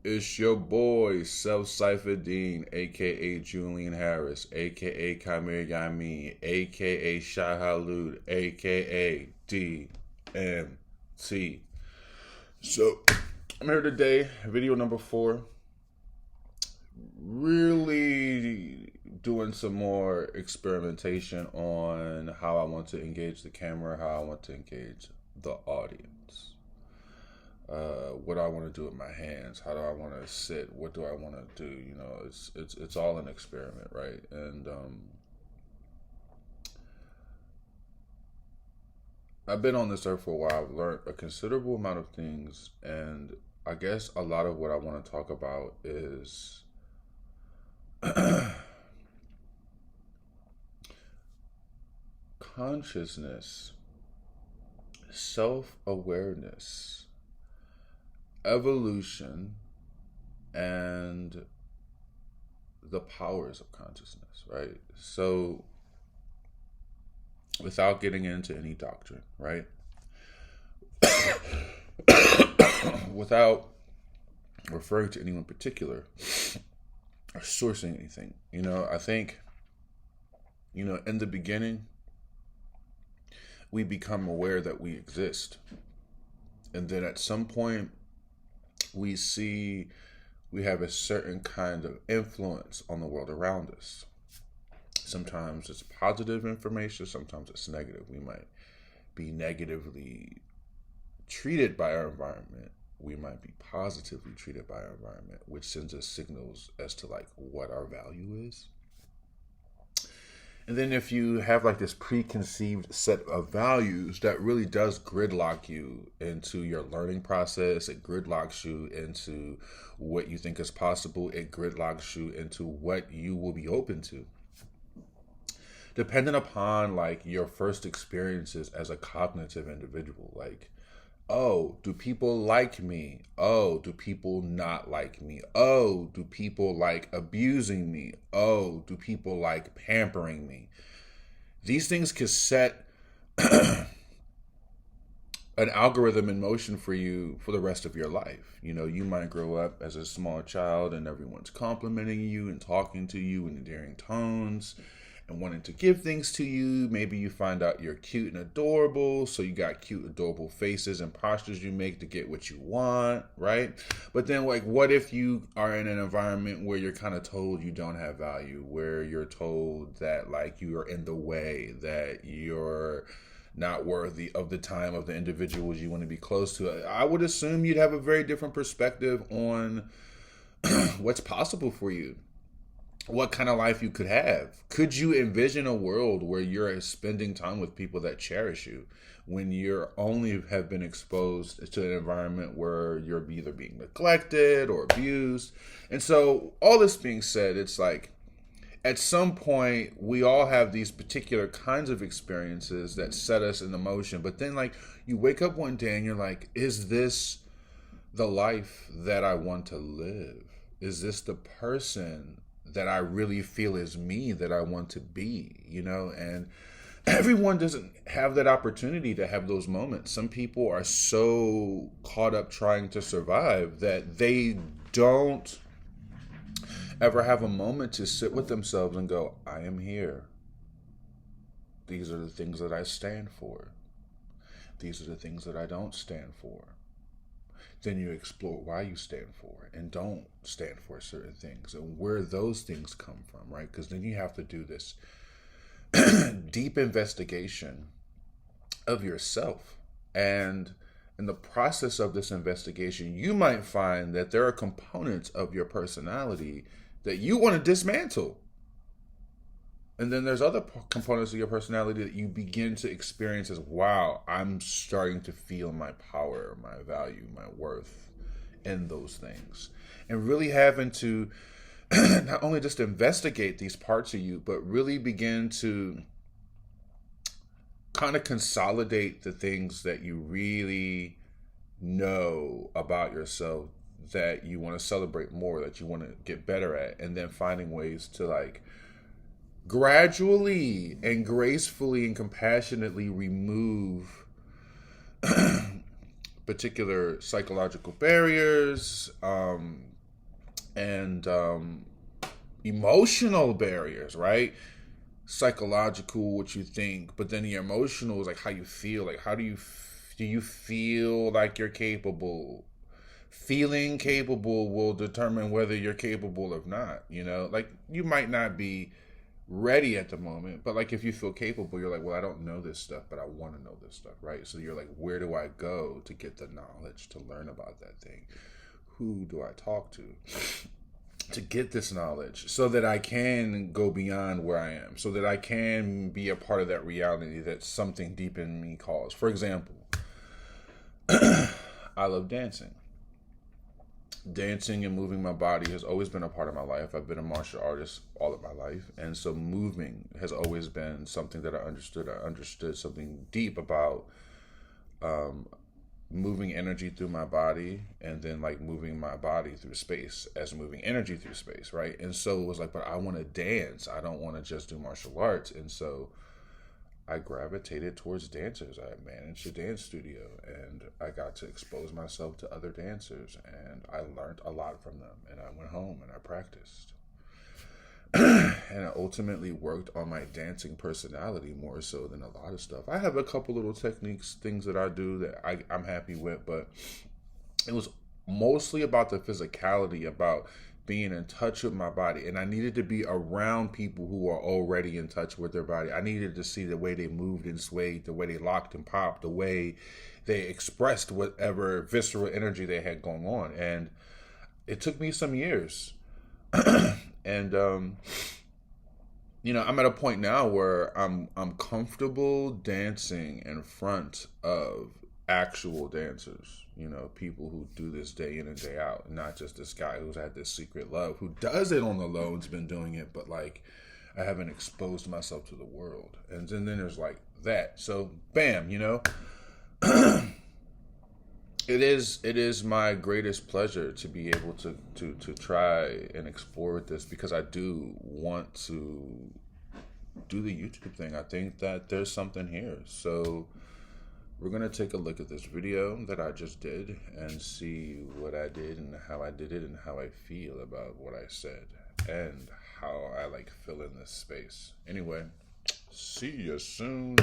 It's your boy, Self Cypher Dean, aka Julian Harris, aka Kamir Yamin, aka Shah Halud, aka DMT. So, I'm here today, video number 4. Really doing some more experimentation on how I want to engage the camera, how I want to engage the audience. What do I want to do with my hands? How do I want to sit? What do I want to do? You know, it's all an experiment, right? And I've been on this earth for a while. I've learned a considerable amount of things, and I guess a lot of what I want to talk about is consciousness, self awareness, evolution, and the powers of consciousness, right? So, without getting into any doctrine, right? Without referring to anyone particular or sourcing anything, I think, in the beginning, we become aware that we exist. And then at some point, we see we have a certain kind of influence on the world around us. Sometimes it's positive information, sometimes it's negative. We might be negatively treated by our environment. We might be positively treated by our environment, which sends us signals as to like what our value is. And then if you have like this preconceived set of values, that really does gridlock you into your learning process. It gridlocks you into what you think is possible. It gridlocks you into what you will be open to. Depending upon like your first experiences as a cognitive individual, like, oh, do people like me? Oh, do people not like me? Oh, do people like abusing me? Oh, do people like pampering me? These things can set an algorithm in motion for you for the rest of your life. You might grow up as a small child and everyone's complimenting you and talking to you in endearing tones and wanting to give things to you. Maybe you find out you're cute and adorable, so you got cute, adorable faces and postures you make to get what you want, right? But then, like, what if you are in an environment where you're kind of told you don't have value, where you're told that, like, you are in the way, that you're not worthy of the time of the individuals you want to be close to? I would assume you'd have a very different perspective on what's possible for you, what kind of life you could have. Could you envision a world where you're spending time with people that cherish you when you're only have been exposed to an environment where you're either being neglected or abused? And so all this being said, it's like at some point we all have these particular kinds of experiences that set us in motion, but then like you wake up one day and you're like, is this the life that I want to live? Is this the person that I really feel is me, that I want to be, And everyone doesn't have that opportunity to have those moments. Some people are so caught up trying to survive that they don't ever have a moment to sit with themselves and go, I am here. These are the things that I stand for. These are the things that I don't stand for. Then you explore why you stand for and don't stand for certain things and where those things come from, right? Because then you have to do this deep investigation of yourself. And in the process of this investigation, you might find that there are components of your personality that you want to dismantle. And then there's other components of your personality that you begin to experience as, wow, I'm starting to feel my power, my value, my worth in those things. And really having to not only just investigate these parts of you, but really begin to kind of consolidate the things that you really know about yourself, that you want to celebrate more, that you want to get better at, and then finding ways to like gradually and gracefully and compassionately remove particular psychological barriers, and emotional barriers, right? Psychological, what you think, but then the emotional is like how you feel. Like, how do you feel like you're capable? Feeling capable will determine whether you're capable or not. You know, like you might not be ready at the moment, but like if you feel capable, you're like, well, I don't know this stuff, but I want to know this stuff, right? So you're like, where do I go to get the knowledge to learn about that thing? Who do I talk to get this knowledge so that I can go beyond where I am, so that I can be a part of that reality that something deep in me calls? For example, I love dancing. Dancing and moving my body has always been a part of my life. I've been a martial artist all of my life, and so moving has always been something that I understood. I understood something deep about moving energy through my body, and then like moving my body through space as moving energy through space, right? And so it was like, but I want to dance. I don't want to just do martial arts. And so I gravitated towards dancers. I managed a dance studio, and I got to expose myself to other dancers, and I learned a lot from them. And I went home and I practiced. And I ultimately worked on my dancing personality more so than a lot of stuff. I have a couple little techniques, things that I do that I'm happy with, but it was mostly about the physicality, about being in touch with my body. And I needed to be around people who are already in touch with their body. I needed to see the way they moved and swayed, the way they locked and popped, the way they expressed whatever visceral energy they had going on. And it took me some years. And I'm at a point now where I'm comfortable dancing in front of actual dancers, people who do this day in and day out, not just this guy who's had this secret love, who does it on the low and's been doing it, but like I haven't exposed myself to the world. And then there's like that. So bam, it is my greatest pleasure to be able to try and explore this, because I do want to do the YouTube thing. I think that there's something here. So we're going to take a look at this video that I just did and see what I did and how I did it and how I feel about what I said and how I like fill in this space. Anyway, see you soon.